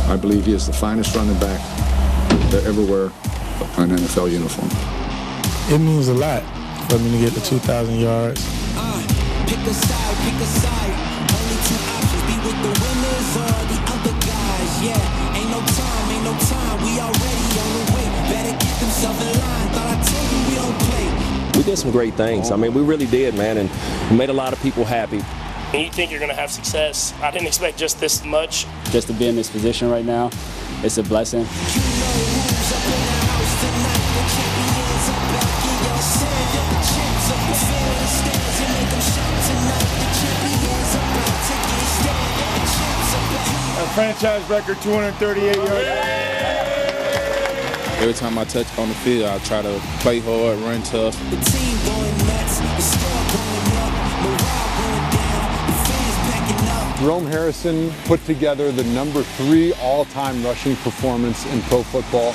I believe he is the finest running back to ever wear an NFL uniform. It means a lot for me to get to 2,000 yards. Pick a side. Only two options, be with the winners or the other guys. Yeah, ain't no time. We already on the way. Better get themselves in line. Thought I told you we don't play. We did some great things. I mean, we really did, man, and we made a lot of people happy. And you think you're going to have success. I didn't expect just this much. Just to be in this position right now, it's a blessing. A franchise record 238 yards. Every time I touch on the field, I try to play hard, run tough. The team going nuts, the score going up, morale going down, the fans backing up. Jerome Harrison put together the number 3 all-time rushing performance in pro football.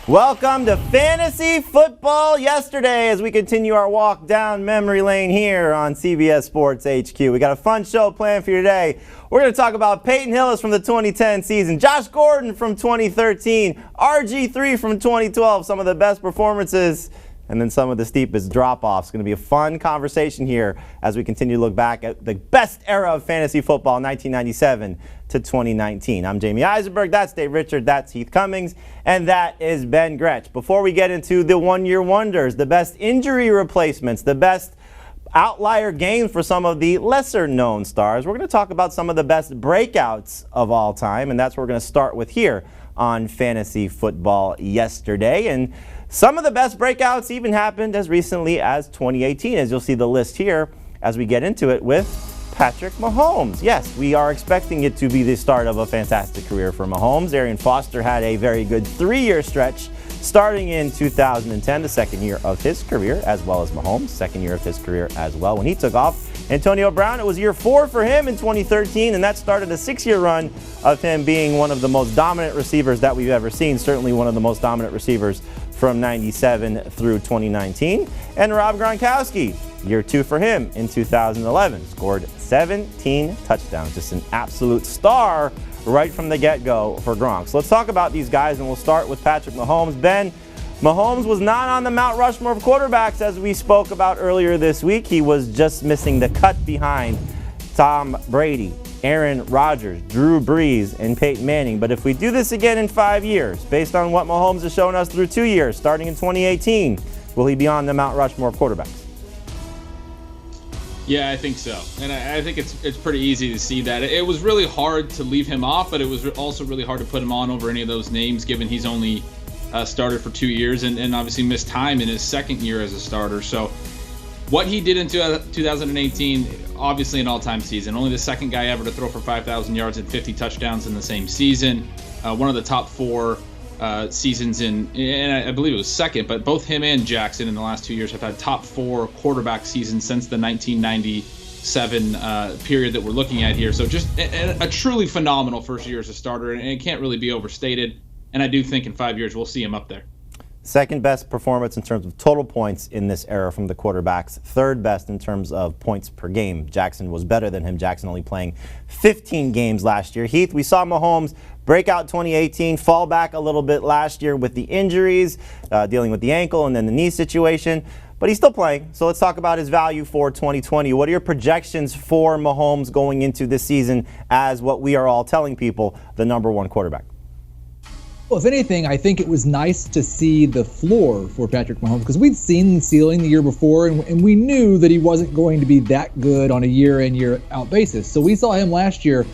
Welcome to Fantasy Football Yesterday as we continue our walk down memory lane here on CBS Sports HQ. We got a fun show planned for you today. We're going to talk about Peyton Hillis from the 2010 season, Josh Gordon from 2013, RG3 from 2012, some of the best performances, and then some of the steepest drop-offs. It's going to be a fun conversation here as we continue to look back at the best era of fantasy football, 1997 to 2019. I'm Jamie Eisenberg, that's Dave Richard, that's Heath Cummings, and that is Ben Gretsch. Before we get into the one-year wonders, the best injury replacements, the best outlier games for some of the lesser-known stars, we're going to talk about some of the best breakouts of all time, and that's what we're going to start with here on Fantasy Football Yesterday. And some of the best breakouts even happened as recently as 2018, as you'll see the list here as we get into it with Patrick Mahomes. Yes, we are expecting it to be the start of a fantastic career for Mahomes. Arian Foster had a very good 3-year stretch starting in 2010, the second year of his career, as well as Mahomes, second year of his career as well. When he took off, Antonio Brown, it was year 4 for him in 2013, and that started a 6-year run of him being one of the most dominant receivers that we've ever seen, certainly one of the most dominant receivers from 97 through 2019. And Rob Gronkowski, year 2 for him in 2011, scored 17 touchdowns. Just an absolute star right from the get-go for Gronk. So let's talk about these guys, and we'll start with Patrick Mahomes. Ben, Mahomes was not on the Mount Rushmore of quarterbacks as we spoke about earlier this week. He was just missing the cut behind Tom Brady, Aaron Rodgers, Drew Brees, and Peyton Manning. But if we do this again in 5 years, based on what Mahomes has shown us through 2 years, starting in 2018, will he be on the Mount Rushmore of quarterbacks? Yeah, I think so. And I think it's pretty easy to see that. It was really hard to leave him off, but it was also really hard to put him on over any of those names, given he's only started for 2 years and obviously missed time in his second year as a starter. So what he did in 2018, obviously an all-time season. Only the second guy ever to throw for 5,000 yards and 50 touchdowns in the same season. One of the top 4 seasons and I believe it was second, but both him and Jackson in the last 2 years have had top 4 quarterback seasons since the 1997 period that we're looking at here. So just a truly phenomenal first year as a starter, and it can't really be overstated. And I do think in 5 years we'll see him up there. Second best performance in terms of total points in this era from the quarterbacks. Third best in terms of points per game. Jackson was better than him. Jackson only playing 15 games last year. Heath, we saw Mahomes break out 2018, fall back a little bit last year with the injuries, dealing with the ankle and then the knee situation. But he's still playing. So let's talk about his value for 2020. What are your projections for Mahomes going into this season as what we are all telling people, the number 1 quarterback? Well, if anything, I think it was nice to see the floor for Patrick Mahomes because we'd seen the ceiling the year before, and we knew that he wasn't going to be that good on a year-in, year-out basis. So we saw him last year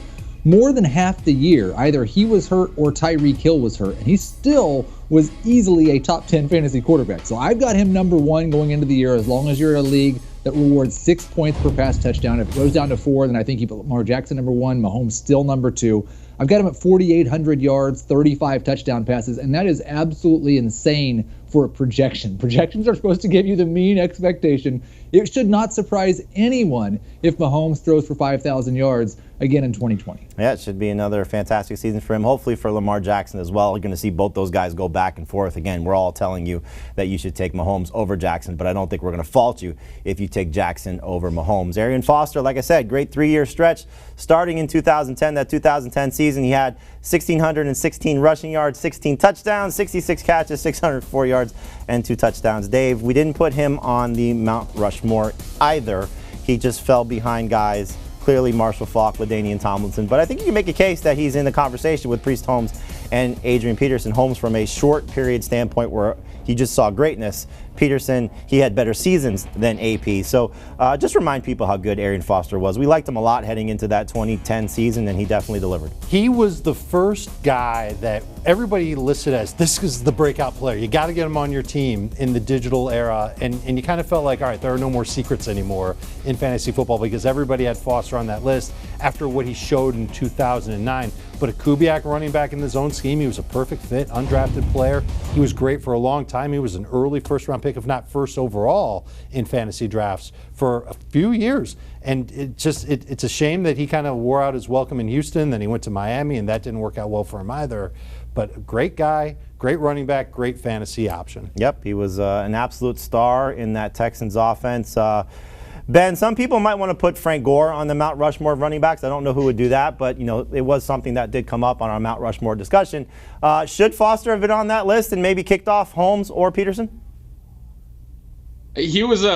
more than half the year. Either he was hurt or Tyreek Hill was hurt, and he still was easily a top 10 fantasy quarterback. So I've got him number 1 going into the year as long as you're in a league that rewards 6 points per pass touchdown. If it goes down to 4, then I think you put Lamar Jackson number 1, Mahomes still number 2. I've got him at 4,800 yards, 35 touchdown passes, and that is absolutely insane for a projection. Projections are supposed to give you the mean expectation. It should not surprise anyone if Mahomes throws for 5,000 yards again in 2020. Yeah, it should be another fantastic season for him. Hopefully for Lamar Jackson as well. You're going to see both those guys go back and forth. Again, we're all telling you that you should take Mahomes over Jackson, but I don't think we're going to fault you if you take Jackson over Mahomes. Arian Foster, like I said, great 3-year stretch. Starting in 2010, that 2010 season, he had 1,616 rushing yards, 16 touchdowns, 66 catches, 604 yards, and 2 touchdowns. Dave, we didn't put him on the Mount Rushmore either. He just fell behind guys. Clearly Marshall Faulk, LaDainian Tomlinson. But I think you can make a case that he's in the conversation with Priest Holmes and Adrian Peterson. Holmes from a short period standpoint where he just saw greatness. Peterson, he had better seasons than AP. So just remind people how good Arian Foster was. We liked him a lot heading into that 2010 season, and he definitely delivered. He was the first guy that everybody listed as, this is the breakout player. You got to get him on your team in the digital era. And you kind of felt like, all right, there are no more secrets anymore in fantasy football because everybody had Foster on that list after what he showed in 2009. But a Kubiak running back in the zone scheme, he was a perfect fit, undrafted player. He was great for a long time. He was an early first-round pick, if not first overall in fantasy drafts for a few years. And it's a shame that he kind of wore out his welcome in Houston. Then he went to Miami, and that didn't work out well for him either. But a great guy, great running back, great fantasy option. Yep, he was an absolute star in that Texans offense. Ben, some people might want to put Frank Gore on the Mount Rushmore of running backs. I don't know who would do that, but it was something that did come up on our Mount Rushmore discussion. Should Foster have been on that list and maybe kicked off Holmes or Peterson? He was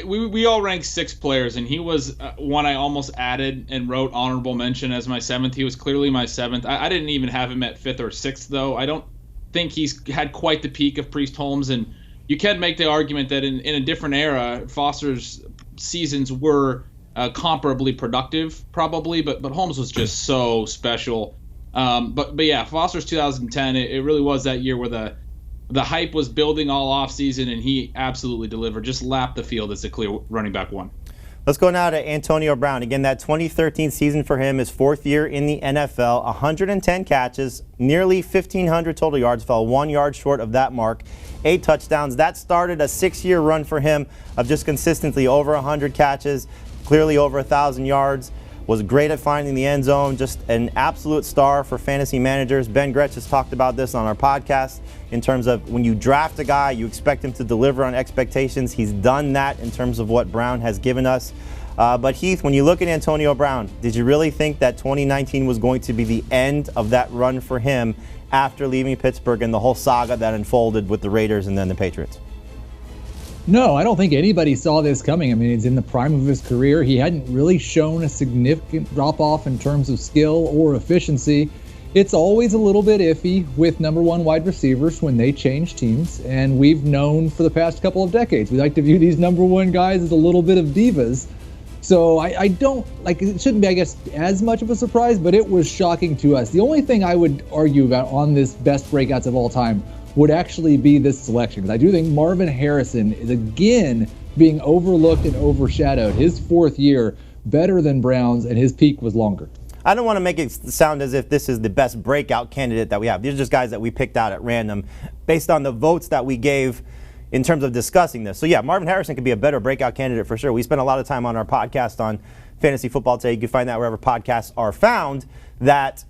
we all ranked 6 players, and he was one I almost added and wrote honorable mention as my 7th. He was clearly my 7th. I didn't even have him at 5th or 6th, though. I don't think he's had quite the peak of Priest Holmes, and you can make the argument that in a different era, Foster's seasons were comparably productive, probably, but Holmes was just so special. But yeah, Foster's 2010, it really was that year where the hype was building all offseason, and he absolutely delivered. Just lapped the field as a clear running back 1. Let's go now to Antonio Brown. Again, that 2013 season for him, his 4th year in the NFL, 110 catches, nearly 1,500 total yards, fell 1 yard short of that mark, 8 touchdowns. That started a 6-year run for him of just consistently over 100 catches, clearly over 1,000 yards. Was great at finding the end zone, just an absolute star for fantasy managers. Ben Gretsch has talked about this on our podcast in terms of when you draft a guy, you expect him to deliver on expectations. He's done that in terms of what Brown has given us. But Heath, when you look at Antonio Brown, did you really think that 2019 was going to be the end of that run for him after leaving Pittsburgh and the whole saga that unfolded with the Raiders and then the Patriots? No, I don't think anybody saw this coming. I mean, he's in the prime of his career. He hadn't really shown a significant drop-off in terms of skill or efficiency. It's always a little bit iffy with number 1 wide receivers when they change teams, and we've known for the past couple of decades. We like to view these number 1 guys as a little bit of divas. So I don't, it shouldn't be, I guess, as much of a surprise, but it was shocking to us. The only thing I would argue about on this best breakouts of all time would actually be this selection, because I do think Marvin Harrison is again being overlooked and overshadowed. His 4th year better than Brown's, and his peak was longer. I don't want to make it sound as if this is the best breakout candidate that we have. These are just guys that we picked out at random based on the votes that we gave in terms of discussing this. So yeah, Marvin Harrison could be a better breakout candidate for sure. We spent a lot of time on our podcast on Fantasy Football Today. You can find that wherever podcasts are found. That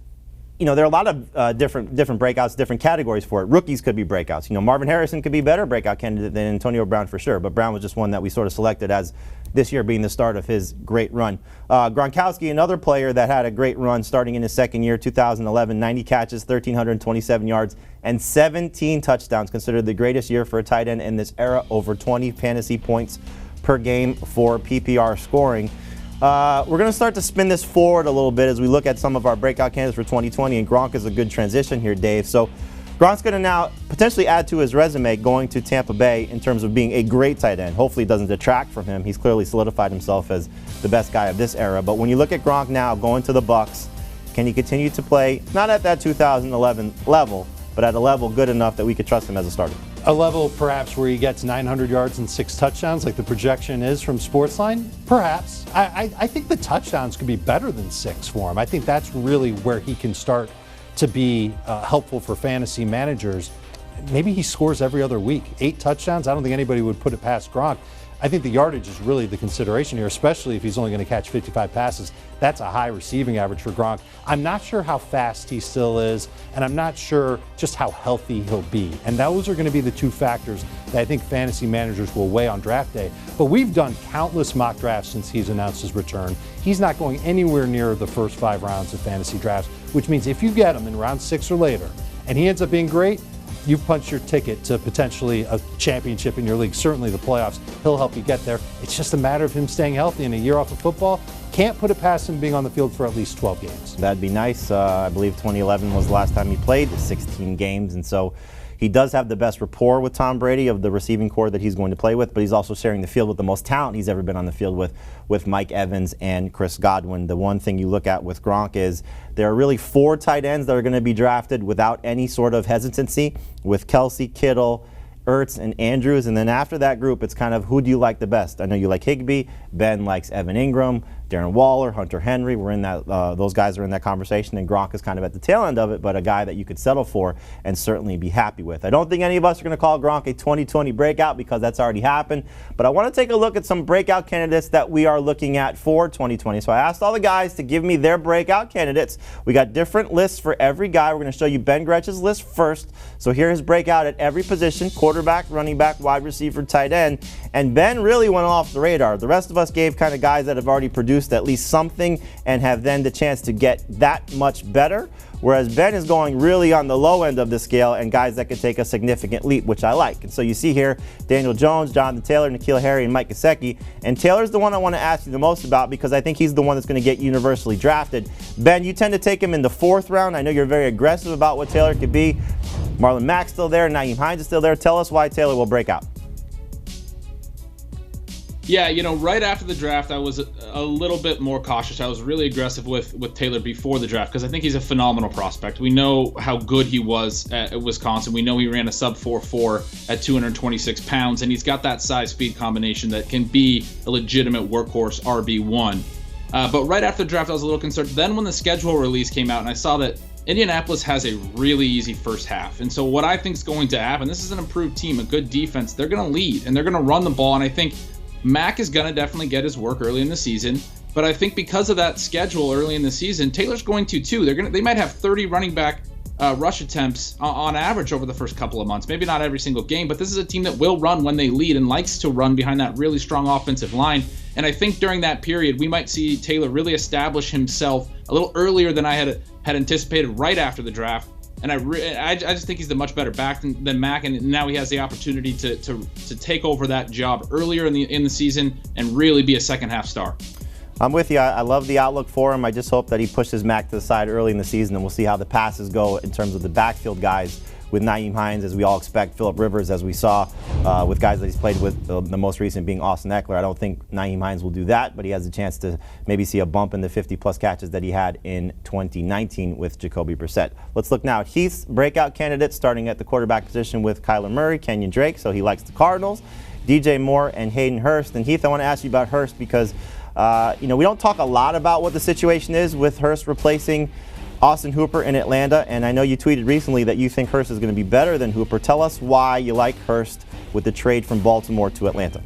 there are a lot of different breakouts, different categories for it. Rookies could be breakouts. Marvin Harrison could be a better breakout candidate than Antonio Brown for sure, but Brown was just one that we sort of selected as this year being the start of his great run. Gronkowski, another player that had a great run starting in his 2nd year, 2011, 90 catches, 1,327 yards, and 17 touchdowns, considered the greatest year for a tight end in this era, over 20 fantasy points per game for PPR scoring. We're going to start to spin this forward a little bit as we look at some of our breakout candidates for 2020, and Gronk is a good transition here, Dave. So Gronk's going to now potentially add to his resume going to Tampa Bay in terms of being a great tight end. Hopefully it doesn't detract from him. He's clearly solidified himself as the best guy of this era. But when you look at Gronk now going to the Bucs, can he continue to play not at that 2011 level, but at a level good enough that we could trust him as a starter? a level perhaps where he gets 900 yards and 6 touchdowns like the projection is from Sportsline? Perhaps. I think the touchdowns could be better than 6 for him. I think that's really where he can start to be helpful for fantasy managers. Maybe he scores every other week. 8 touchdowns, I don't think anybody would put it past Gronk. I think the yardage is really the consideration here, especially if he's only going to catch 55 passes. That's a high receiving average for Gronk. I'm not sure how fast he still is, and I'm not sure just how healthy he'll be. And those are going to be the 2 factors that I think fantasy managers will weigh on draft day. But we've done countless mock drafts since he's announced his return. He's not going anywhere near the first 5 rounds of fantasy drafts, which means if you get him in round 6 or later, and he ends up being great, you've punched your ticket to potentially a championship in your league, certainly the playoffs. He'll help you get there. It's just a matter of him staying healthy in a year off of football. Can't put it past him being on the field for at least 12 games. That'd be nice. I believe 2011 was the last time he played, 16 games, and so he does have the best rapport with Tom Brady of the receiving core that he's going to play with, but he's also sharing the field with the most talent he's ever been on the field with Mike Evans and Chris Godwin. The one thing you look at with Gronk is there are really 4 tight ends that are going to be drafted without any sort of hesitancy, with Kelsey, Kittle, Ertz, and Andrews. And then after that group, it's kind of who do you like the best? I know you like Higbee. Ben likes Evan Ingram, Darren Waller, Hunter Henry. We're in that; those guys are in that conversation, and Gronk is kind of at the tail end of it, but a guy that you could settle for and certainly be happy with. I don't think any of us are going to call Gronk a 2020 breakout because that's already happened, but I want to take a look at some breakout candidates that we are looking at for 2020. So I asked all the guys to give me their breakout candidates. We got different lists for every guy. We're going to show you Ben Gretch's list first. So here is breakout at every position: quarterback, running back, wide receiver, tight end. And Ben really went off the radar. The rest of us gave kind of guys that have already produced at least something and have then the chance to get that much better, whereas Ben is going really on the low end of the scale and guys that could take a significant leap, which I like. And so you see here Daniel Jones, Jonathan Taylor, N'Keal Harry, and Mike Gesicki. And Taylor's the one I want to ask you the most about because I think he's the one that's going to get universally drafted. Ben, you tend to take him in the 4th round. I know you're very aggressive about what Taylor could be. Marlon Mack's still there. Nyheim Hines is still there. Tell us why Taylor will break out. Yeah, right after the draft, I was a little bit more cautious. I was really aggressive with Taylor before the draft because I think he's a phenomenal prospect. We know how good he was at Wisconsin. We know he ran a sub 4.4 at 226 pounds, and he's got that size-speed combination that can be a legitimate workhorse RB1. But right after the draft, I was a little concerned. Then when the schedule release came out and I saw that Indianapolis has a really easy first half. And so what I think is going to happen, this is an improved team, a good defense. They're going to lead, and they're going to run the ball, and I think Mack is going to definitely get his work early in the season, but I think because of that schedule early in the season, Taylor's going to too. They might have 30 running back rush attempts on average over the first couple of months. Maybe not every single game, but this is a team that will run when they lead and likes to run behind that really strong offensive line. And I think during that period, we might see Taylor really establish himself a little earlier than I had anticipated right after the draft. And I just think he's the much better back than Mack, and now he has the opportunity to take over that job earlier in the season and really be a second half star. I'm with you. I love the outlook for him. I just hope that he pushes Mack to the side early in the season, and we'll see how the passes go in terms of the backfield guys with Nyheim Hines, as we all expect, Phillip Rivers, as we saw with guys that he's played with, the most recent being Austin Eckler. I don't think Nyheim Hines will do that, but he has a chance to maybe see a bump in the 50-plus catches that he had in 2019 with Jacoby Brissett. Let's look now at Heath's breakout candidates, starting at the quarterback position with Kyler Murray, Kenyon Drake, so he likes the Cardinals, DJ Moore, and Hayden Hurst. And Heath, I want to ask you about Hurst because we don't talk a lot about what the situation is with Hurst replacing Austin Hooper in Atlanta, and I know you tweeted recently that you think Hurst is going to be better than Hooper. Tell us why you like Hurst with the trade from Baltimore to Atlanta.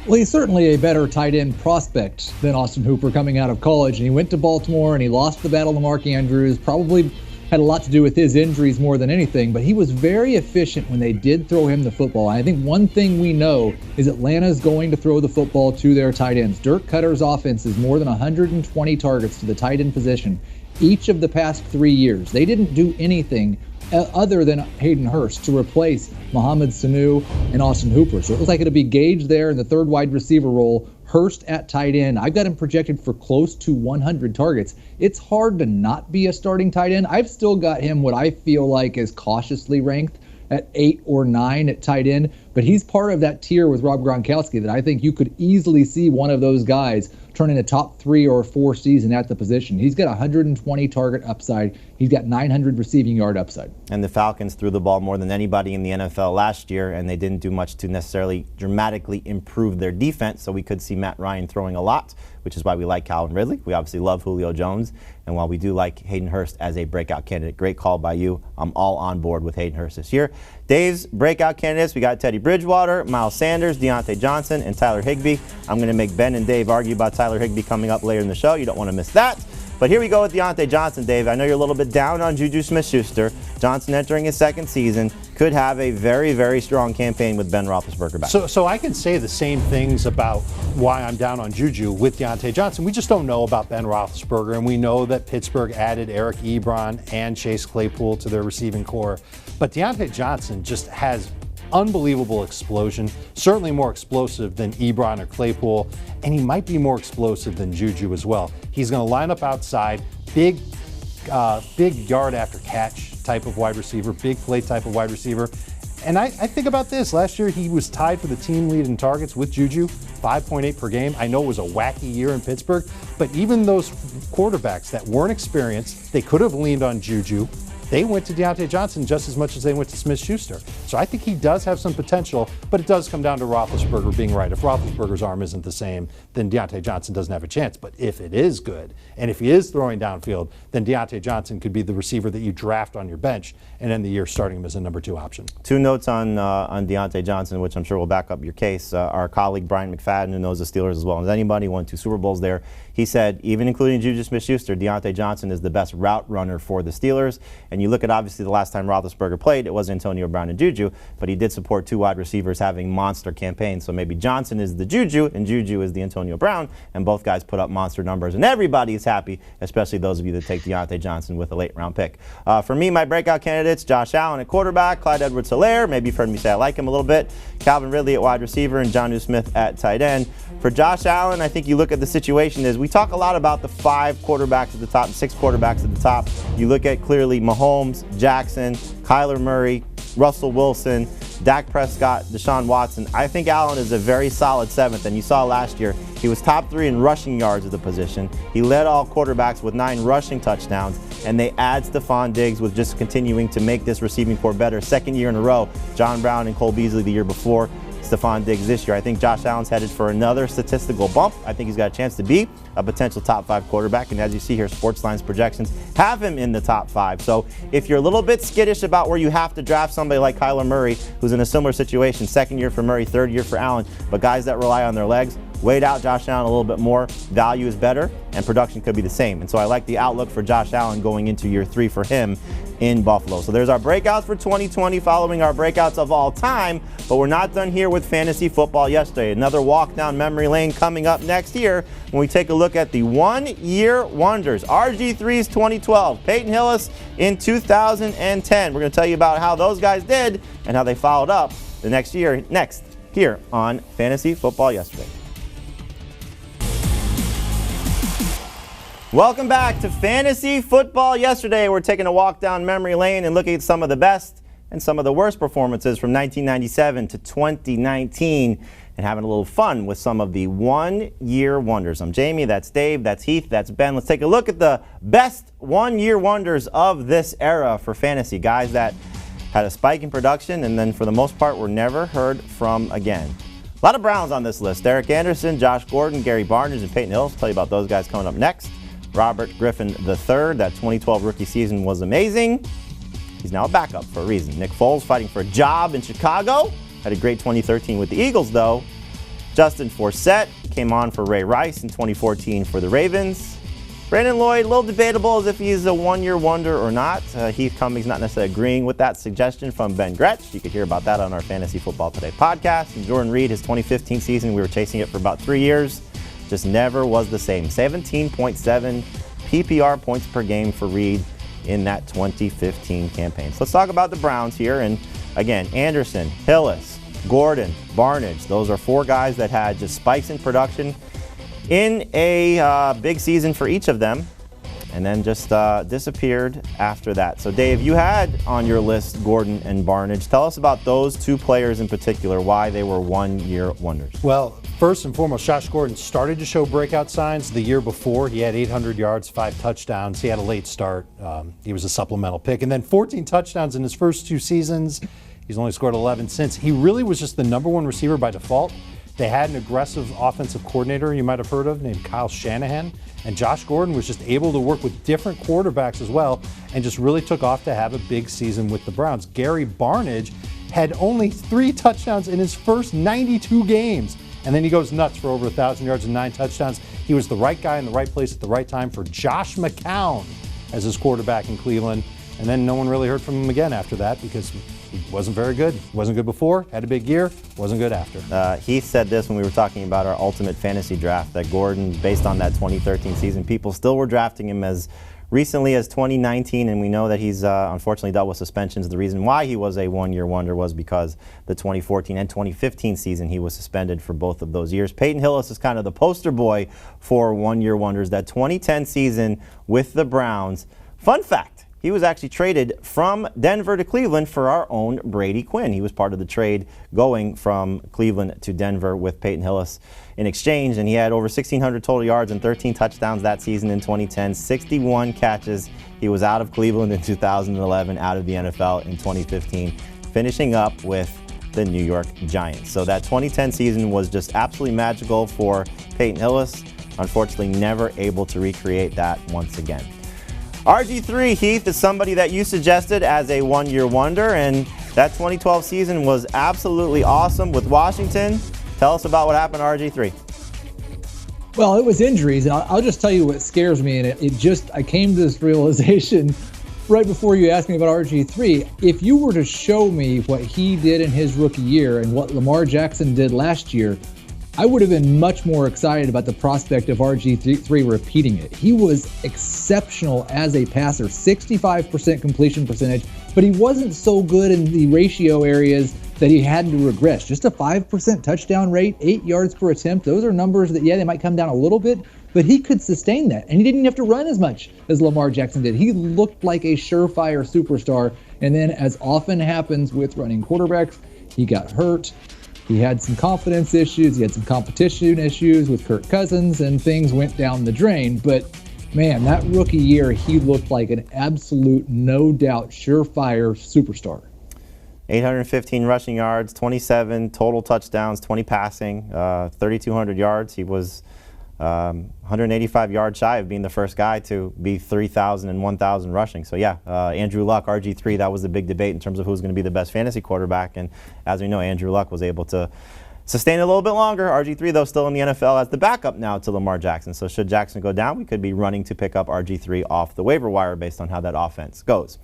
Well, he's certainly a better tight end prospect than Austin Hooper coming out of college, and he went to Baltimore and he lost the battle to Mark Andrews. Probably had a lot to do with his injuries more than anything, but he was very efficient when they did throw him the football. And I think one thing we know is Atlanta's going to throw the football to their tight ends. Dirk Cutter's offense is more than 120 targets to the tight end position each of the past 3 years. They didn't do anything other than Hayden Hurst to replace Mohamed Sanu and Austin Hooper. So it looks like it'll be Gage there in the third wide receiver role, Hurst at tight end. I've got him projected for close to 100 targets. It's hard to not be a starting tight end. I've still got him what I feel like is cautiously ranked at 8 or 9 at tight end, but he's part of that tier with Rob Gronkowski that I think you could easily see one of those guys turning a top 3 or 4 season at the position. He's got 120 target upside. He's got 900 receiving yard upside. And the Falcons threw the ball more than anybody in the NFL last year, and they didn't do much to necessarily dramatically improve their defense, so we could see Matt Ryan throwing a lot, which is why we like Calvin Ridley. We obviously love Julio Jones, and while we do like Hayden Hurst as a breakout candidate, great call by you. I'm all on board with Hayden Hurst this year. Dave's breakout candidates, we got Teddy Bridgewater, Miles Sanders, Deante Johnson, and Tyler Higbee. I'm going to make Ben and Dave argue about Tyler Higbee coming up later in the show. You don't want to miss that. But here we go with Deante Johnson, Dave. I know you're a little bit down on Juju Smith-Schuster. Johnson entering his second season could have a very, very strong campaign with Ben Roethlisberger back. So I can say the same things about why I'm down on Juju with Deante Johnson. We just don't know about Ben Roethlisberger, and we know that Pittsburgh added Eric Ebron and Chase Claypool to their receiving core. But Deante Johnson just has unbelievable explosion, certainly more explosive than Ebron or Claypool, and he might be more explosive than Juju as well. He's going to line up outside, big yard after catch type of wide receiver, big play type of wide receiver. And I think about this. Last year he was tied for the team lead in targets with Juju, 5.8 per game. I know it was a wacky year in Pittsburgh, but even those quarterbacks that weren't experienced, they could have leaned on Juju. They went to Deante Johnson just as much as they went to Smith-Schuster. So I think he does have some potential, but it does come down to Roethlisberger being right. If Roethlisberger's arm isn't the same, then Deante Johnson doesn't have a chance. But if it is good, and if he is throwing downfield, then Deante Johnson could be the receiver that you draft on your bench and end the year starting him as a number 2 option. 2 notes on Deante Johnson, which I'm sure will back up your case. Our colleague Brian McFadden, who knows the Steelers as well as anybody, won 2 Super Bowls there. He said, even including Juju Smith-Schuster, Deante Johnson is the best route runner for the Steelers. And you look at, obviously, the last time Roethlisberger played, it was Antonio Brown and Juju, but he did support 2 wide receivers having monster campaigns. So maybe Johnson is the Juju and Juju is the Antonio Brown, and both guys put up monster numbers. And everybody is happy, especially those of you that take Deante Johnson with a late-round pick. For me, my breakout candidates, Josh Allen at quarterback, Clyde Edwards-Helaire, maybe you've heard me say I like him a little bit, Calvin Ridley at wide receiver, and Jonnu Smith at tight end. For Josh Allen, I think you look at the situation is we talk a lot about the 5 quarterbacks at the top, 6 quarterbacks at the top. You look at clearly Mahomes, Jackson, Kyler Murray, Russell Wilson, Dak Prescott, Deshaun Watson. I think Allen is a very solid 7th, and you saw last year he was top 3 in rushing yards at the position. He led all quarterbacks with 9 rushing touchdowns, and they add Stephon Diggs with just continuing to make this receiving core better. 2nd year in a row, John Brown and Cole Beasley the year before. Stephon Diggs this year. I think Josh Allen's headed for another statistical bump. I think he's got a chance to be a potential top 5 quarterback. And as you see here, Sportsline's projections have him in the top 5. So if you're a little bit skittish about where you have to draft somebody like Kyler Murray, who's in a similar situation, 2nd year for Murray, 3rd year for Allen, but guys that rely on their legs, wait out Josh Allen a little bit more. Value is better, and production could be the same. And so I like the outlook for Josh Allen going into year 3 for him in Buffalo. So there's our breakouts for 2020 following our breakouts of all time, but we're not done here with fantasy football yesterday. Another walk down memory lane coming up next year when we take a look at the one-year wonders. RG3's 2012, Peyton Hillis in 2010. We're going to tell you about how those guys did and how they followed up the next here on Fantasy Football Yesterday. Welcome back to Fantasy Football Yesterday. We're taking a walk down memory lane and looking at some of the best and some of the worst performances from 1997 to 2019 and having a little fun with some of the one-year wonders. I'm Jamie, that's Dave, that's Heath, that's Ben. Let's take a look at the best one-year wonders of this era for fantasy. Guys that had a spike in production and then for the most part were never heard from again. A lot of Browns on this list. Derek Anderson, Josh Gordon, Gary Barnidge, and Peyton Hillis. I'll tell you about those guys coming up next. Robert Griffin III, that 2012 rookie season was amazing. He's now a backup for a reason. Nick Foles fighting for a job in Chicago. Had a great 2013 with the Eagles, though. Justin Forsett came on for Ray Rice in 2014 for the Ravens. Brandon Lloyd, a little debatable as if he's a one-year wonder or not. Heath Cummings not necessarily agreeing with that suggestion from Ben Gretsch. You could hear about that on our Fantasy Football Today podcast. And Jordan Reed, his 2015 season, we were chasing it for about 3 years. Just never was the same. 17.7 PPR points per game for Reed in that 2015 campaign. So let's talk about the Browns here. And again, Anderson, Hillis, Gordon, Barnidge. Those are 4 guys that had just spikes in production in a big season for each of them. and then just disappeared after that. So Dave, you had on your list Gordon and Barnidge. Tell us about those two players in particular, why they were one-year wonders. Well, first and foremost, Josh Gordon started to show breakout signs the year before. He had 800 yards, 5 touchdowns. He had a late start. He was a supplemental pick. And then 14 touchdowns in his first 2 seasons. He's only scored 11 since. He really was just the #1 receiver by default. They had an aggressive offensive coordinator you might have heard of named Kyle Shanahan. And Josh Gordon was just able to work with different quarterbacks as well and just really took off to have a big season with the Browns. Gary Barnidge had only 3 touchdowns in his first 92 games. And then he goes nuts for over 1,000 yards and 9 touchdowns. He was the right guy in the right place at the right time for Josh McCown as his quarterback in Cleveland. And then no one really heard from him again after that because he wasn't very good. Wasn't good before, had a big year, wasn't good after. Heath said this when we were talking about our ultimate fantasy draft, that Gordon, based on that 2013 season, people still were drafting him as recently as 2019, and we know that he's unfortunately dealt with suspensions. The reason why he was a one-year wonder was because the 2014 and 2015 season he was suspended for both of those years. Peyton Hillis is kind of the poster boy for one-year wonders. That 2010 season with the Browns, fun fact, he was actually traded from Denver to Cleveland for our own Brady Quinn. He was part of the trade going from Cleveland to Denver with Peyton Hillis in exchange, and he had over 1,600 total yards and 13 touchdowns that season in 2010, 61 catches. He was out of Cleveland in 2011, out of the NFL in 2015, finishing up with the New York Giants. So that 2010 season was just absolutely magical for Peyton Hillis. Unfortunately, never able to recreate that once again. RG3 Heath is somebody that you suggested as a one-year wonder, and that 2012 season was absolutely awesome with Washington. Tell us about what happened to RG3. Well, it was injuries, and I'll just tell you what scares me, and I came to this realization right before you asked me about RG3. If you were to show me what he did in his rookie year and what Lamar Jackson did last year, I would have been much more excited about the prospect of RG3 repeating it. He was exceptional as a passer, 65% completion percentage, but he wasn't so good in the ratio areas that he had to regress. Just a 5% touchdown rate, 8 yards per attempt. Those are numbers that, yeah, they might come down a little bit, but he could sustain that. And he didn't have to run as much as Lamar Jackson did. He looked like a surefire superstar. And then, as often happens with running quarterbacks, he got hurt. He had some confidence issues. He had some competition issues with Kirk Cousins, and things went down the drain. But, man, that rookie year, he looked like an absolute, no doubt, surefire superstar. 815 rushing yards, 27 total touchdowns, 20 passing, 3,200 yards. He was 185 yards shy of being the first guy to be 3,000 and 1,000 rushing. So yeah, Andrew Luck, RG3, that was the big debate in terms of who's going to be the best fantasy quarterback. And as we know, Andrew Luck was able to sustain it a little bit longer. RG3, though, still in the NFL as the backup now to Lamar Jackson. So should Jackson go down, we could be running to pick up RG3 off the waiver wire based on how that offense goes.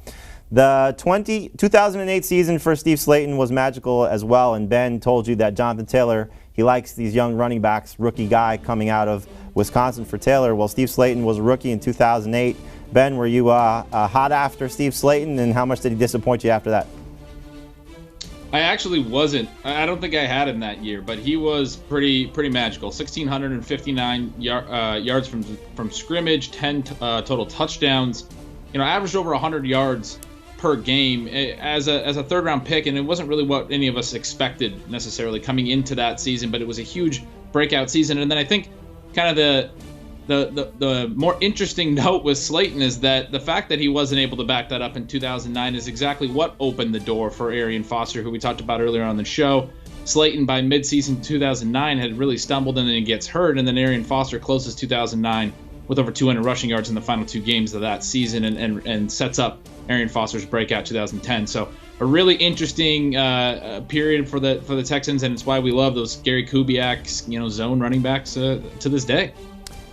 The 2008 season for Steve Slaton was magical as well, and Ben told you that Jonathan Taylor, he likes these young running backs, rookie guy coming out of Wisconsin for Taylor. Well, Steve Slaton was a rookie in 2008. Ben, were you hot after Steve Slaton, and how much did he disappoint you after that? I actually wasn't. I don't think I had him that year, but he was pretty magical. 1,659 yards from scrimmage, 10 total touchdowns. Averaged over 100 yards per game as a third-round pick, and it wasn't really what any of us expected necessarily coming into that season, but it was a huge breakout season. And then I think kind of the more interesting note with Slaton is that the fact that he wasn't able to back that up in 2009 is exactly what opened the door for Arian Foster, who we talked about earlier on the show. Slaton, by midseason 2009, had really stumbled, and then he gets hurt, and then Arian Foster closes 2009 with over 200 rushing yards in the final 2 games of that season, and sets up Arian Foster's breakout 2010. So a really interesting period for the Texans, and it's why we love those Gary Kubiak, zone running backs to this day.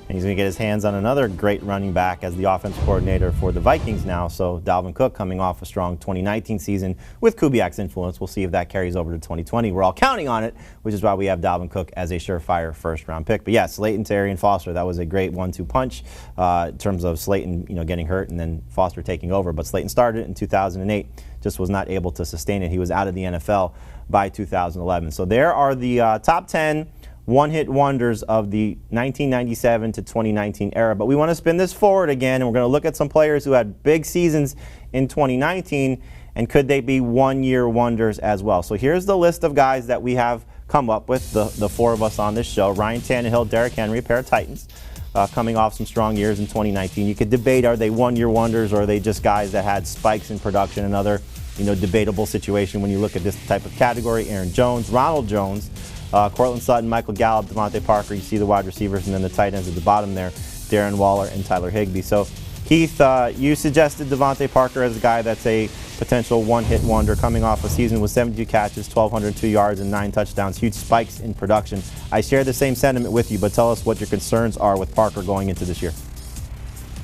And he's going to get his hands on another great running back as the offensive coordinator for the Vikings now. So Dalvin Cook coming off a strong 2019 season with Kubiak's influence. We'll see if that carries over to 2020. We're all counting on it, which is why we have Dalvin Cook as a surefire first-round pick. But yeah, Slaton to Arian Foster, that was a great 1-2 punch in terms of Slaton, getting hurt and then Foster taking over. But Slaton started in 2008, just was not able to sustain it. He was out of the NFL by 2011. So there are the top 10 one-hit wonders of the 1997 to 2019 era. But we want to spin this forward again, and we're going to look at some players who had big seasons in 2019, and could they be one-year wonders as well? So here's the list of guys that we have come up with, the four of us on this show. Ryan Tannehill, Derrick Henry, a pair of Titans, coming off some strong years in 2019. You could debate, are they one-year wonders, or are they just guys that had spikes in production? Another, debatable situation when you look at this type of category. Aaron Jones, Ronald Jones, Courtland Sutton, Michael Gallup, Deante Parker. You see the wide receivers, and then the tight ends at the bottom there, Darren Waller and Tyler Higbee. So, Heath, you suggested Deante Parker as a guy that's a potential one-hit wonder, coming off a season with 72 catches, 1,202 yards, and 9 touchdowns. Huge spikes in production. I share the same sentiment with you, but tell us what your concerns are with Parker going into this year.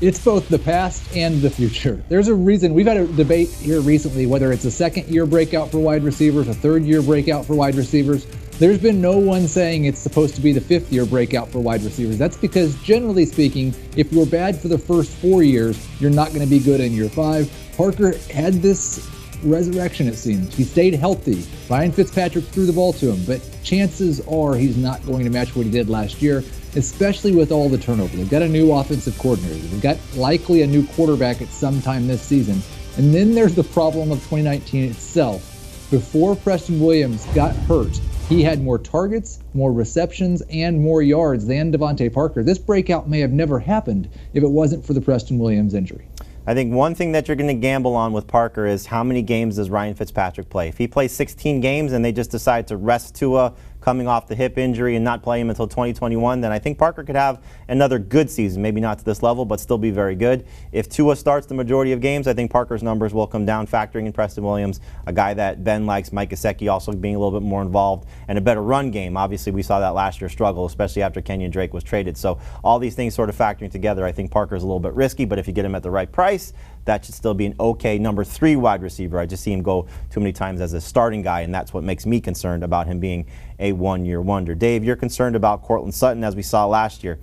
It's both the past and the future. There's a reason. We've had a debate here recently whether it's a second-year breakout for wide receivers, a third-year breakout for wide receivers. There's been no one saying it's supposed to be the fifth-year breakout for wide receivers. That's because, generally speaking, if you're bad for the first 4 years, you're not going to be good in year 5. Parker had this resurrection, it seems. He stayed healthy. Ryan Fitzpatrick threw the ball to him, but chances are he's not going to match what he did last year, especially with all the turnover. They've got a new offensive coordinator. They've got likely a new quarterback at some time this season. And then there's the problem of 2019 itself. Before Preston Williams got hurt, he had more targets, more receptions, and more yards than Deante Parker. This breakout may have never happened if it wasn't for the Preston Williams injury. I think one thing that you're going to gamble on with Parker is how many games does Ryan Fitzpatrick play? If he plays 16 games and they just decide to rest Tua coming off the hip injury and not play him until 2021, then I think Parker could have another good season. Maybe not to this level, but still be very good. If Tua starts the majority of games, I think Parker's numbers will come down, factoring in Preston Williams, a guy that Ben likes, Mike Gesicki also being a little bit more involved, and a better run game. Obviously, we saw that last year struggle, especially after Kenyon Drake was traded. So all these things sort of factoring together, I think Parker's a little bit risky, but if you get him at the right price, that should still be an okay number 3 wide receiver. I just see him go too many times as a starting guy, and that's what makes me concerned about him being a one-year wonder. Dave, you're concerned about Courtland Sutton, as we saw last year.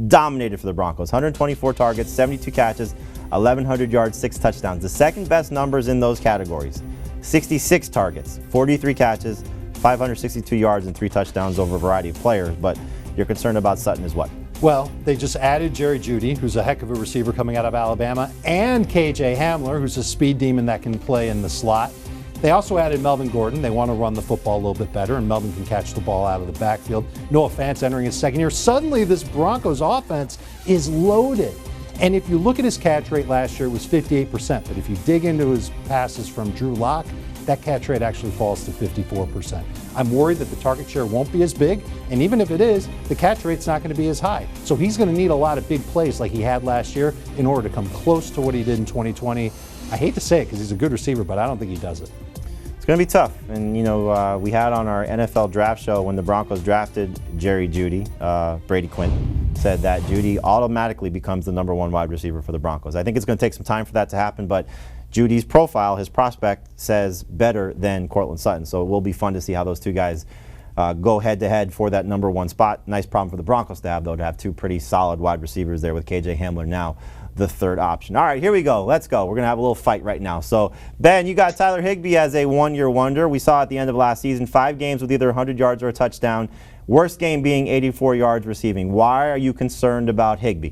Dominated for the Broncos. 124 targets, 72 catches, 1,100 yards, 6 touchdowns. The second best numbers in those categories. 66 targets, 43 catches, 562 yards, and 3 touchdowns over a variety of players. But you're concerned about Sutton as what? Well, they just added Jerry Jeudy, who's a heck of a receiver coming out of Alabama, and KJ Hamler, who's a speed demon that can play in the slot. They also added Melvin Gordon. They want to run the football a little bit better, and Melvin can catch the ball out of the backfield. Noah Fant's entering his second year. Suddenly, this Broncos offense is loaded. And if you look at his catch rate last year, it was 58%. But if you dig into his passes from Drew Lock, that catch rate actually falls to 54%. I'm worried that the target share won't be as big, and even if it is, the catch rate's not going to be as high. So he's going to need a lot of big plays like he had last year in order to come close to what he did in 2020. I hate to say it because he's a good receiver, but I don't think he does it. It's going to be tough. And, we had on our NFL draft show when the Broncos drafted Jerry Jeudy, Brady Quinn said that Jeudy automatically becomes the number 1 wide receiver for the Broncos. I think it's going to take some time for that to happen, but Judy's profile, his prospect, says better than Courtland Sutton. So it will be fun to see how those two guys go head-to-head for that number 1 spot. Nice problem for the Broncos to have, though, to have 2 pretty solid wide receivers there with KJ Hamler now the 3rd option. All right, here we go. Let's go. We're going to have a little fight right now. So, Ben, you got Tyler Higbee as a one-year wonder. We saw at the end of last season 5 games with either 100 yards or a touchdown. Worst game being 84 yards receiving. Why are you concerned about Higbee?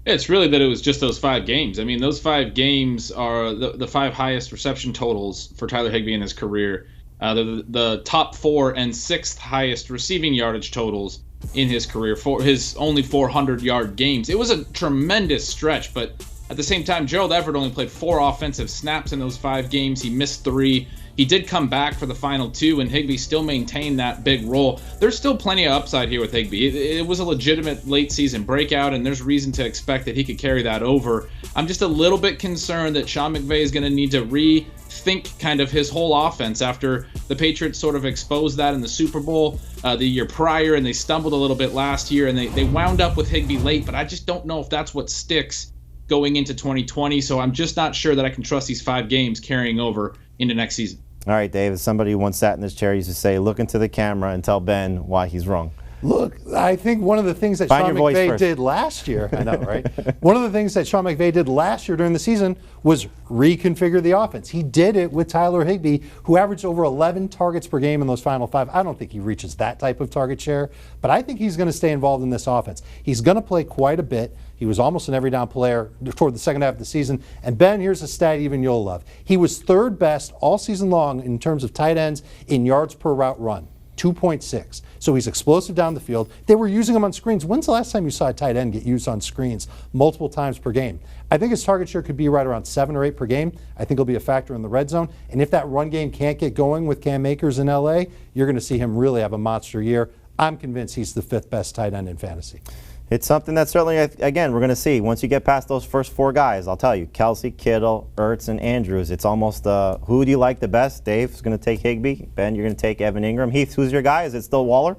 It's really that it was just those 5 games. I mean, those 5 games are the 5 highest reception totals for Tyler Higbee in his career. The top 4 and 6th highest receiving yardage totals in his career for his only 400-yard games. It was a tremendous stretch, but at the same time, Gerald Everett only played 4 offensive snaps in those 5 games. He missed 3. He did come back for the final 2, and Higbee still maintained that big role. There's still plenty of upside here with Higbee. It was a legitimate late-season breakout, and there's reason to expect that he could carry that over. I'm just a little bit concerned that Sean McVay is going to need to rethink kind of his whole offense after the Patriots sort of exposed that in the Super Bowl the year prior, and they stumbled a little bit last year, and they wound up with Higbee late, but I just don't know if that's what sticks going into 2020, so I'm just not sure that I can trust these 5 games carrying over into next season. All right, Dave, as somebody who once sat in this chair used to say, look into the camera and tell Ben why he's wrong. Look, I think one of the things that Find Sean your voice McVay first. did last year, I know, right? One of the things that Sean McVay did last year during the season was reconfigure the offense. He did it with Tyler Higbee, who averaged over 11 targets per game in those final 5. I don't think he reaches that type of target share, but I think he's going to stay involved in this offense. He's going to play quite a bit. He was almost an every down player toward the second half of the season. And Ben, here's a stat even you'll love. He was third best all season long in terms of tight ends in yards per route run. 2.6. So he's explosive down the field. They were using him on screens. When's the last time you saw a tight end get used on screens multiple times per game? I think his target share could be right around 7 or 8 per game. I think he'll be a factor in the red zone. And if that run game can't get going with Cam Akers in LA, you're going to see him really have a monster year. I'm convinced he's the 5th best tight end in fantasy. It's something that certainly, again, we're going to see. Once you get past those first 4 guys, I'll tell you, Kelsey, Kittle, Ertz, and Andrews, it's almost who do you like the best? Dave's going to take Higbee. Ben, you're going to take Evan Ingram. Heath, who's your guy? Is it still Waller?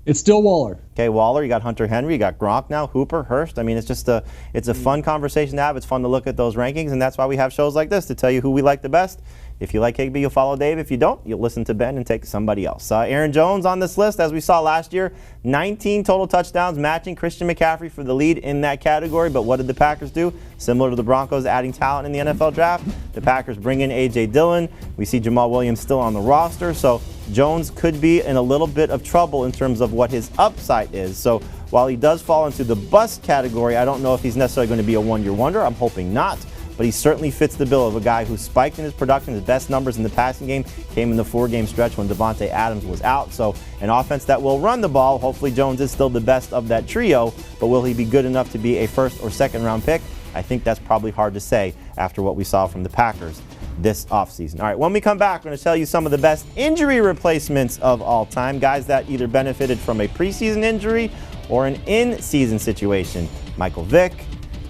It's still Waller. Okay, Waller. You got Hunter Henry. You got Gronk now. Hooper, Hurst. I mean, it's just it's a fun conversation to have. It's fun to look at those rankings, and that's why we have shows like this to tell you who we like the best. If you like Higbee, you'll follow Dave. If you don't, you'll listen to Ben and take somebody else. Aaron Jones on this list, as we saw last year, 19 total touchdowns, matching Christian McCaffrey for the lead in that category. But what did the Packers do? Similar to the Broncos adding talent in the NFL draft, the Packers bring in A.J. Dillon. We see Jamal Williams still on the roster. So Jones could be in a little bit of trouble in terms of what his upside is. So while he does fall into the bust category, I don't know if he's necessarily going to be a one-year wonder. I'm hoping not. But he certainly fits the bill of a guy who spiked in his production. His best numbers in the passing game came in the 4-game stretch when Devontae Adams was out. So an offense that will run the ball. Hopefully Jones is still the best of that trio, but will he be good enough to be a first or second round pick? I think that's probably hard to say after what we saw from the Packers this offseason. All right, when we come back, we're going to tell you some of the best injury replacements of all time, guys that either benefited from a preseason injury or an in-season situation. Michael Vick,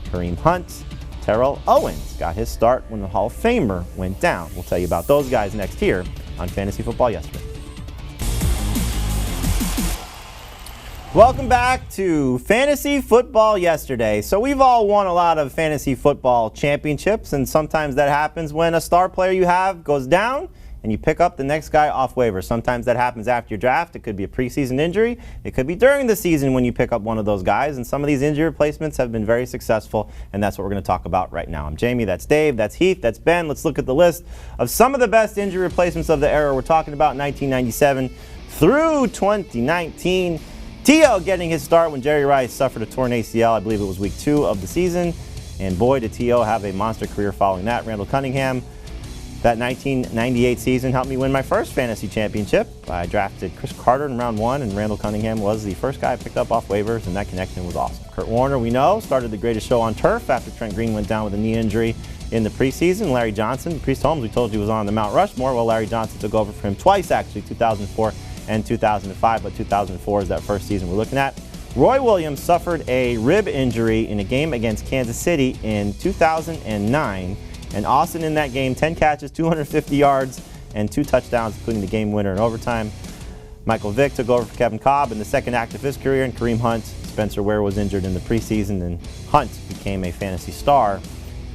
Kareem Hunt, Terrell Owens got his start when the Hall of Famer went down. We'll tell you about those guys next here on Fantasy Football Yesterday. Welcome back to Fantasy Football Yesterday. So we've all won a lot of fantasy football championships, and sometimes that happens when a star player you have goes down and you pick up the next guy off waivers. Sometimes that happens after your draft. It could be a preseason injury. It could be during the season when you pick up one of those guys. And some of these injury replacements have been very successful, and that's what we're going to talk about right now. I'm Jamie, that's Dave, that's Heath, that's Ben. Let's look at the list of some of the best injury replacements of the era. We're talking about 1997 through 2019. T.O. getting his start when Jerry Rice suffered a torn ACL. I believe it was week 2 of the season. And boy, did T.O. have a monster career following that. Randall Cunningham. That 1998 season helped me win my first fantasy championship. I drafted Chris Carter in round 1, and Randall Cunningham was the first guy I picked up off waivers, and that connection was awesome. Kurt Warner, we know, started the greatest show on turf after Trent Green went down with a knee injury in the preseason. Larry Johnson, Priest Holmes, we told you was on the Mount Rushmore. Well, Larry Johnson took over for him twice, actually, 2004 and 2005, but 2004 is that first season we're looking at. Roy Williams suffered a rib injury in a game against Kansas City in 2009. And Austin in that game, 10 catches, 250 yards, and 2 touchdowns, including the game winner in overtime. Michael Vick took over for Kevin Kolb in the second act of his career, and Kareem Hunt. Spencer Ware was injured in the preseason, and Hunt became a fantasy star,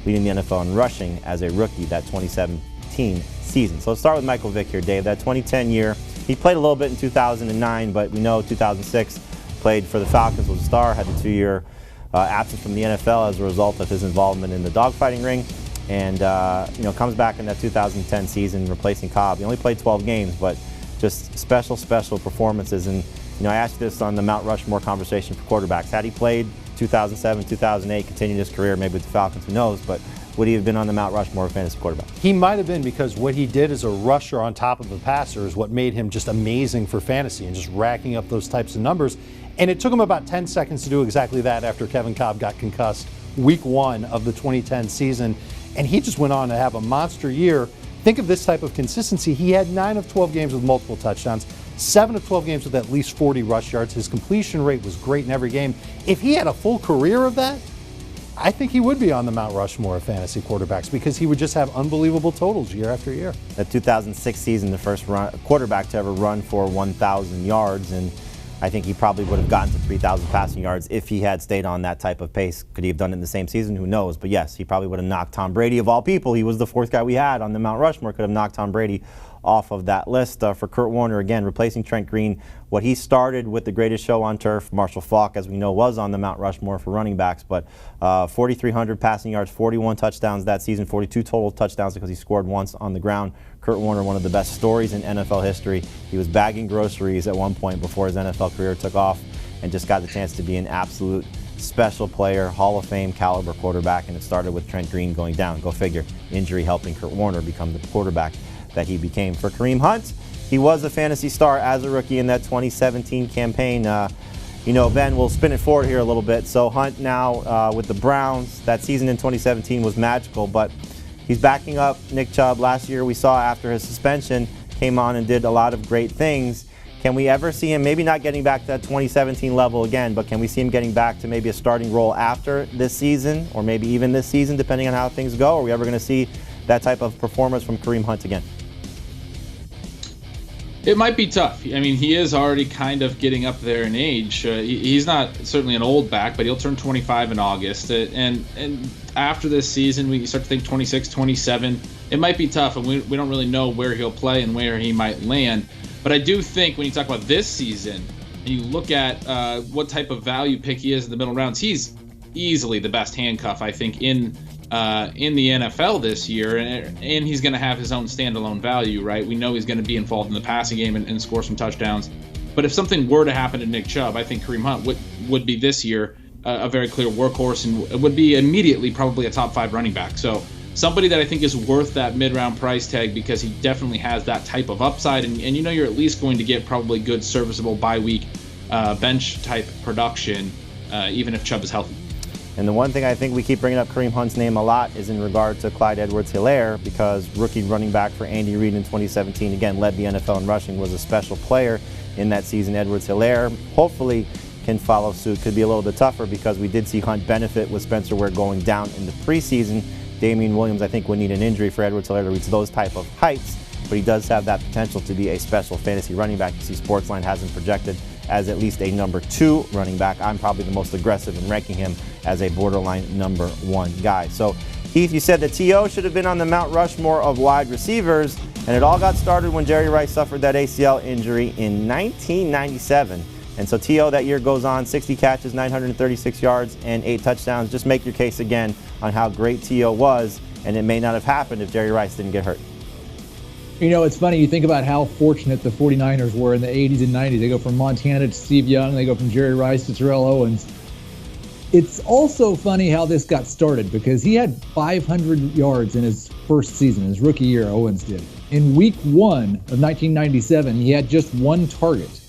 leading the NFL in rushing as a rookie that 2017 season. So let's start with Michael Vick here, Dave. That 2010 year, he played a little bit in 2009, but we know 2006 played for the Falcons, was a star, had the 2-year absence from the NFL as a result of his involvement in the dogfighting ring. And, comes back in that 2010 season replacing Cobb. He only played 12 games, but just special performances. And, I asked this on the Mount Rushmore conversation for quarterbacks. Had he played 2007, 2008, continued his career maybe with the Falcons, who knows, but would he have been on the Mount Rushmore of fantasy quarterback? He might have been, because what he did as a rusher on top of a passer is what made him just amazing for fantasy and just racking up those types of numbers. And it took him about 10 seconds to do exactly that after Kevin Kolb got concussed week 1 of the 2010 season. And he just went on to have a monster year. Think of this type of consistency. He had 9 of 12 games with multiple touchdowns, 7 of 12 games with at least 40 rush yards. His completion rate was great in every game. If he had a full career of that, I think he would be on the Mount Rushmore of fantasy quarterbacks, because he would just have unbelievable totals year after year. That 2006 season, the first quarterback to ever run for 1,000 yards, and I think he probably would have gotten to 3,000 passing yards if he had stayed on that type of pace. Could he have done it in the same season? Who knows? But yes, he probably would have knocked Tom Brady of all people. He was the 4th guy we had on the Mount Rushmore. Could have knocked Tom Brady off of that list. For Kurt Warner, again, replacing Trent Green, what he started with the greatest show on turf. Marshall Faulk, as we know, was on the Mount Rushmore for running backs, but 4,300 passing yards, 41 touchdowns that season, 42 total touchdowns because he scored once on the ground. Kurt Warner, one of the best stories in NFL history. He was bagging groceries at one point before his NFL career took off and just got the chance to be an absolute special player, Hall of Fame caliber quarterback, and it started with Trent Green going down. Go figure, injury helping Kurt Warner become the quarterback that he became. For Kareem Hunt, he was a fantasy star as a rookie in that 2017 campaign. Ben, we'll spin it forward here a little bit. So Hunt now with the Browns, that season in 2017 was magical, but he's backing up Nick Chubb. Last year we saw after his suspension, came on and did a lot of great things. Can we ever see him, maybe not getting back to that 2017 level again, but can we see him getting back to maybe a starting role after this season, or maybe even this season, depending on how things go? Are we ever going to see that type of performance from Kareem Hunt again? It might be tough. I mean, he is already kind of getting up there in age. He's not certainly an old back, but he'll turn 25 in August. And after this season, we start to think 26, 27. It might be tough, and we don't really know where he'll play and where he might land. But I do think when you talk about this season, and you look at what type of value pick he is in the middle rounds, he's easily the best handcuff, I think, in the NFL this year, and he's going to have his own standalone value, right? We know he's going to be involved in the passing game and score some touchdowns. But if something were to happen to Nick Chubb, I think Kareem Hunt would be this year a very clear workhorse and would be immediately probably a top 5 running back. So somebody that I think is worth that mid-round price tag because he definitely has that type of upside, and you know you're at least going to get probably good, serviceable bye-week bench-type production, even if Chubb is healthy. And the one thing I think we keep bringing up Kareem Hunt's name a lot is in regard to Clyde Edwards-Helaire, because rookie running back for Andy Reid in 2017, again, led the NFL in rushing, was a special player in that season. Edwards-Helaire hopefully can follow suit. Could be a little bit tougher because we did see Hunt benefit with Spencer Ware going down in the preseason. Damian Williams, I think, would need an injury for Edwards-Helaire to reach those type of heights, but he does have that potential to be a special fantasy running back. You see Sportsline has him projected as at least a number 2 running back. I'm probably the most aggressive in ranking him as a borderline number 1 guy. So, Heath, you said that T.O. should have been on the Mount Rushmore of wide receivers, and it all got started when Jerry Rice suffered that ACL injury in 1997. And so T.O. that year goes on 60 catches, 936 yards, and 8 touchdowns. Just make your case again on how great T.O. was, and it may not have happened if Jerry Rice didn't get hurt. You know, it's funny. You think about how fortunate the 49ers were in the 80s and 90s. They go from Montana to Steve Young. They go from Jerry Rice to Terrell Owens. It's also funny how this got started because he had 500 yards in his first season, his rookie year, Owens did. In week 1 of 1997, he had just 1 target.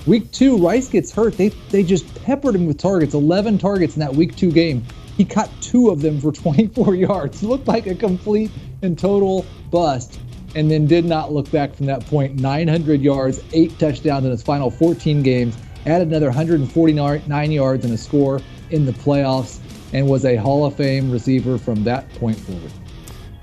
Week 2, Rice gets hurt. They just peppered him with targets, 11 targets in that week 2 game. He caught 2 of them for 24 yards. Looked like a complete and total bust, and then did not look back from that point. 900 yards, 8 touchdowns in his final 14 games, added another 149 yards and a score in the playoffs, and was a Hall of Fame receiver from that point forward.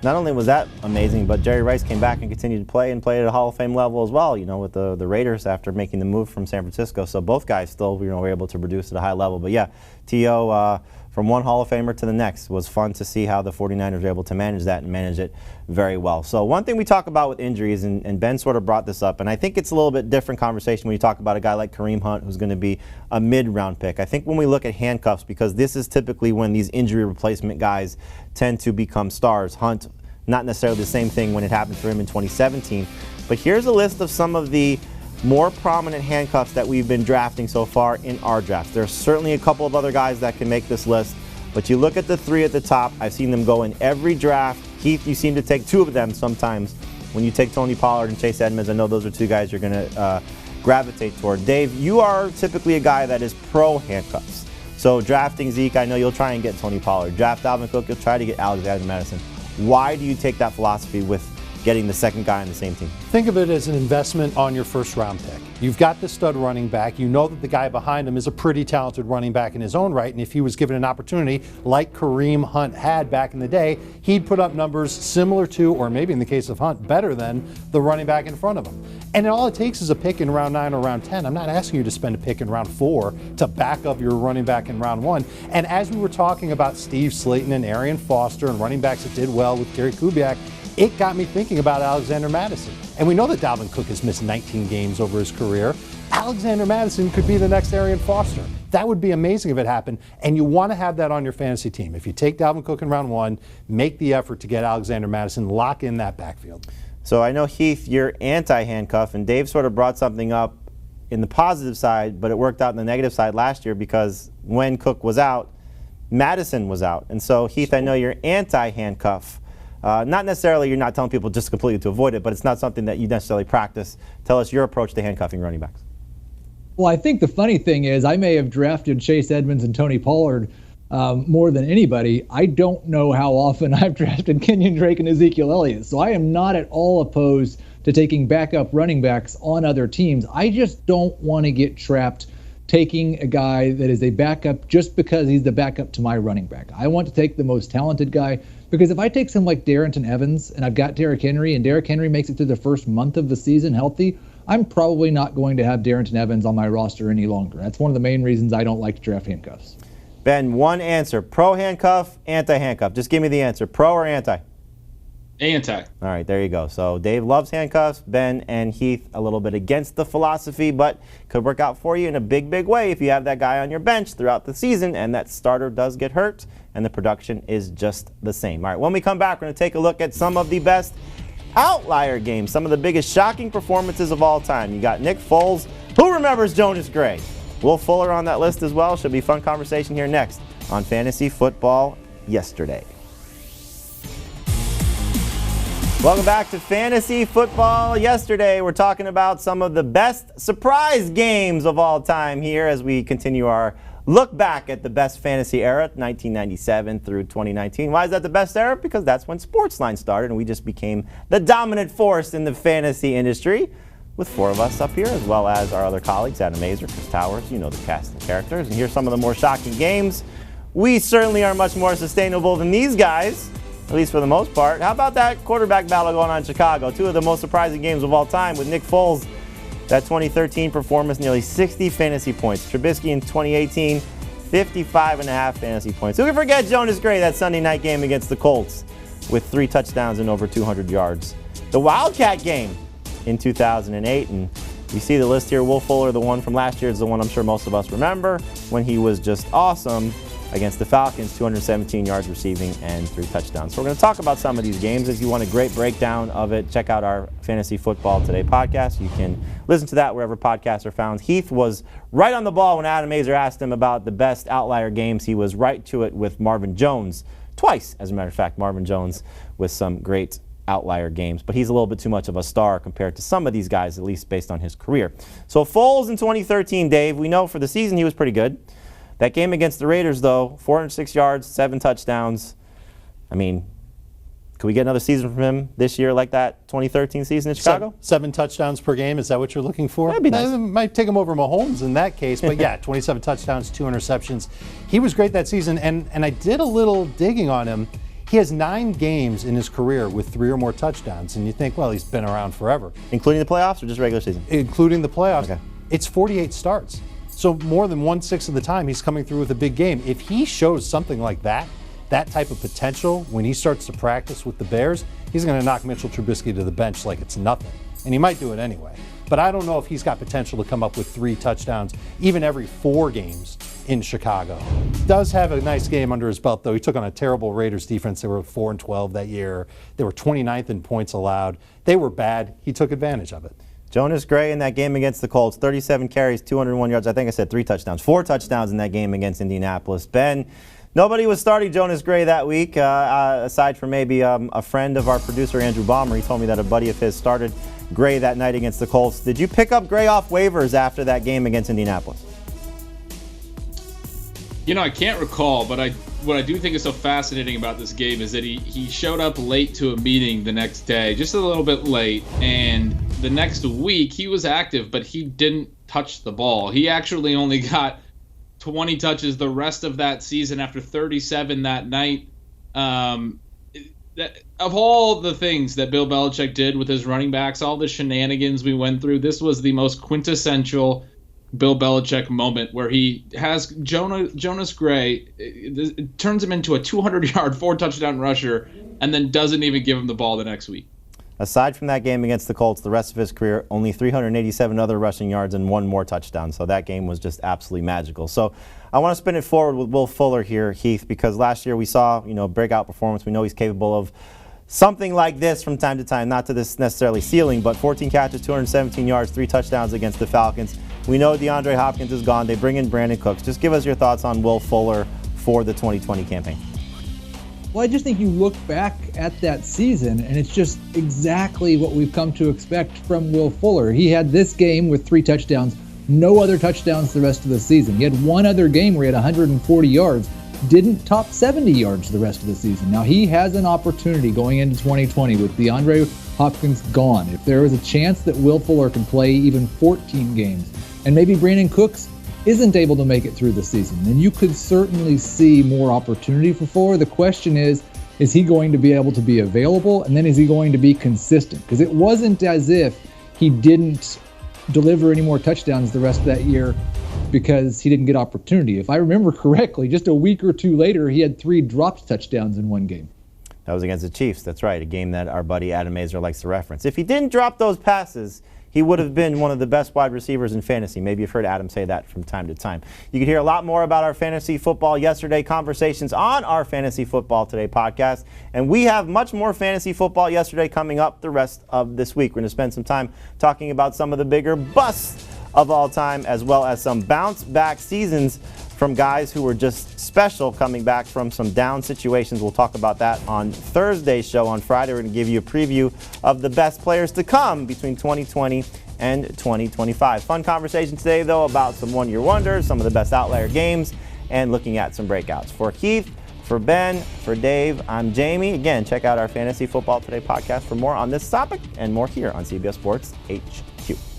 Not only was that amazing, but Jerry Rice came back and continued to play and played at a Hall of Fame level as well, you know, with the Raiders after making the move from San Francisco. So both guys still, were able to produce at a high level. But yeah, T.O., from one Hall of Famer to the next, was fun to see how the 49ers were able to manage that and manage it very well. So one thing we talk about with injuries, and Ben sort of brought this up, and I think it's a little bit different conversation when you talk about a guy like Kareem Hunt, who's going to be a mid-round pick. I think when we look at handcuffs, because this is typically when these injury replacement guys tend to become stars. Hunt, not necessarily the same thing when it happened for him in 2017. But here's a list of some of the more prominent handcuffs that we've been drafting so far in our draft. There's certainly a couple of other guys that can make this list, but you look at the 3 at the top, I've seen them go in every draft. Heath, you seem to take 2 of them sometimes. When you take Tony Pollard and Chase Edmonds, I know those are 2 guys you're going to gravitate toward. Dave, you are typically a guy that is pro handcuffs. So drafting Zeke, I know you'll try and get Tony Pollard. Draft Dalvin Cook, you'll try to get Alexander Madison. Why do you take that philosophy with getting the second guy on the same team? Think of it as an investment on your first round pick. You've got the stud running back. You know that the guy behind him is a pretty talented running back in his own right, and if he was given an opportunity like Kareem Hunt had back in the day, he'd put up numbers similar to, or maybe in the case of Hunt, better than the running back in front of him. And all it takes is a pick in round 9 or round 10. I'm not asking you to spend a pick in round 4 to back up your running back in round 1. And as we were talking about Steve Slaton and Arian Foster and running backs that did well with Gary Kubiak, it got me thinking about Alexander Mattison. And we know that Dalvin Cook has missed 19 games over his career. Alexander Mattison could be the next Arian Foster. That would be amazing if it happened, and you want to have that on your fantasy team. If you take Dalvin Cook in round 1, make the effort to get Alexander Mattison, lock in that backfield. So I know, Heath, you're anti-handcuff, and Dave sort of brought something up in the positive side, but it worked out in the negative side last year because when Cook was out, Madison was out. And so, Heath, I know you're anti-handcuff. Not necessarily you're not telling people just completely to avoid it, but it's not something that you necessarily practice. Tell us your approach to handcuffing running backs. Well, I think the funny thing is I may have drafted Chase Edmonds and Tony Pollard more than anybody. I don't know how often I've drafted Kenyon Drake and Ezekiel Elliott. So I am not at all opposed to taking backup running backs on other teams. I just don't want to get trapped taking a guy that is a backup just because he's the backup to my running back. I want to take the most talented guy, because if I take some like Darrington Evans and I've got Derrick Henry and Derrick Henry makes it through the first month of the season healthy, I'm probably not going to have Darrington Evans on my roster any longer. That's one of the main reasons I don't like to draft handcuffs. Ben, one answer: pro handcuff, anti handcuff. Just give me the answer: pro or anti? Anti. All right, there you go. So Dave loves handcuffs. Ben and Heath a little bit against the philosophy, but could work out for you in a big, big way if you have that guy on your bench throughout the season and that starter does get hurt and the production is just the same. All right, when we come back, we're going to take a look at some of the best outlier games, some of the biggest shocking performances of all time. You got Nick Foles. Who remembers Jonas Gray? Will Fuller on that list as well. Should be a fun conversation here next on Fantasy Football Yesterday. Welcome back to Fantasy Football Yesterday. We're talking about some of the best surprise games of all time here as we continue our look back at the best fantasy era, 1997 through 2019. Why is that the best era? Because that's when Sportsline started and we just became the dominant force in the fantasy industry with 4 of us up here, as well as our other colleagues, Adam Mazer, Chris Towers, you know the cast and characters. And here's some of the more shocking games. We certainly are much more sustainable than these guys, at least for the most part. How about that quarterback battle going on in Chicago? 2 of the most surprising games of all time with Nick Foles. That 2013 performance, nearly 60 fantasy points. Trubisky in 2018, 55.5 fantasy points. Who can forget Jonas Gray, that Sunday night game against the Colts with 3 touchdowns and over 200 yards. The Wildcat game in 2008, and you see the list here. Will Fuller, the one from last year, is the one I'm sure most of us remember when he was just awesome against the Falcons, 217 yards receiving and 3 touchdowns. So we're going to talk about some of these games. If you want a great breakdown of it, check out our Fantasy Football Today podcast. You can listen to that wherever podcasts are found. Heath was right on the ball when Adam Mazer asked him about the best outlier games. He was right to it with Marvin Jones. Twice, as a matter of fact, Marvin Jones with some great outlier games. But he's a little bit too much of a star compared to some of these guys, at least based on his career. So Foles in 2013, Dave, we know for the season he was pretty good. That game against the Raiders, though, 406 yards, 7 touchdowns. I mean, could we get another season from him this year like that 2013 season in Chicago? 7 touchdowns per game, is that what you're looking for? That'd be nice. Might take him over Mahomes in that case, but yeah, 27 touchdowns, 2 interceptions. He was great that season, and I did a little digging on him. He has 9 games in his career with 3 or more touchdowns, and you think, well, he's been around forever. Including the playoffs or just regular season? Including the playoffs. Okay. It's 48 starts. So more than 1/6 of the time he's coming through with a big game. If he shows something like that type of potential when he starts to practice with the Bears, he's going to knock Mitchell Trubisky to the bench like it's nothing. And he might do it anyway. But I don't know if he's got potential to come up with 3 touchdowns even every 4 games in Chicago. Does have a nice game under his belt, though. He took on a terrible Raiders defense. They were 4-12 that year. They were 29th in points allowed. They were bad. He took advantage of it. Jonas Gray in that game against the Colts, 37 carries, 201 yards. I think I said 3 touchdowns. 4 touchdowns in that game against Indianapolis. Ben, nobody was starting Jonas Gray that week, aside from maybe a friend of our producer, Andrew Baumer. He told me that a buddy of his started Gray that night against the Colts. Did you pick up Gray off waivers after that game against Indianapolis? You know, I can't recall, but what I do think is so fascinating about this game is that he showed up late to a meeting the next day, just a little bit late, and the next week he was active, but he didn't touch the ball. He actually only got 20 touches the rest of that season after 37 that night. Of all the things that Bill Belichick did with his running backs, all the shenanigans we went through, this was the most quintessential Bill Belichick moment where he has Jonas Gray, it turns him into a 200-yard, 4-touchdown rusher and then doesn't even give him the ball the next week. Aside from that game against the Colts, the rest of his career, only 387 other rushing yards and 1 more touchdown. So that game was just absolutely magical. So I want to spin it forward with Will Fuller here, Heath, because last year we saw, breakout performance. We know he's capable of something like this from time to time, not to this necessarily ceiling, but 14 catches, 217 yards, 3 touchdowns against the Falcons. We know DeAndre Hopkins is gone. They bring in Brandon Cooks. Just give us your thoughts on Will Fuller for the 2020 campaign. Well, I just think you look back at that season, and it's just exactly what we've come to expect from Will Fuller. He had this game with 3 touchdowns, no other touchdowns the rest of the season. He had one other game where he had 140 yards, didn't top 70 yards the rest of the season. Now, he has an opportunity going into 2020 with DeAndre Hopkins gone. If there is a chance that Will Fuller can play even 14 games, and maybe Brandon Cooks isn't able to make it through the season, then you could certainly see more opportunity for Fuller. The question is he going to be able to be available, and then is he going to be consistent? Because it wasn't as if he didn't deliver any more touchdowns the rest of that year because he didn't get opportunity. If I remember correctly, just a week or two later, he had 3 dropped touchdowns in one game. That was against the Chiefs. That's right, a game that our buddy Adam Mazer likes to reference. If he didn't drop those passes, he would have been one of the best wide receivers in fantasy. Maybe you've heard Adam say that from time to time. You can hear a lot more about our Fantasy Football Yesterday conversations on our Fantasy Football Today podcast. And we have much more Fantasy Football Yesterday coming up the rest of this week. We're going to spend some time talking about some of the bigger busts of all time, as well as some bounce-back seasons from guys who were just special coming back from some down situations. We'll talk about that on Thursday's show. On Friday, we're going to give you a preview of the best players to come between 2020 and 2025. Fun conversation today, though, about some one-year wonders, some of the best outlier games, and looking at some breakouts. For Heath, for Ben, for Dave, I'm Jamie. Again, check out our Fantasy Football Today podcast for more on this topic and more here on CBS Sports HQ.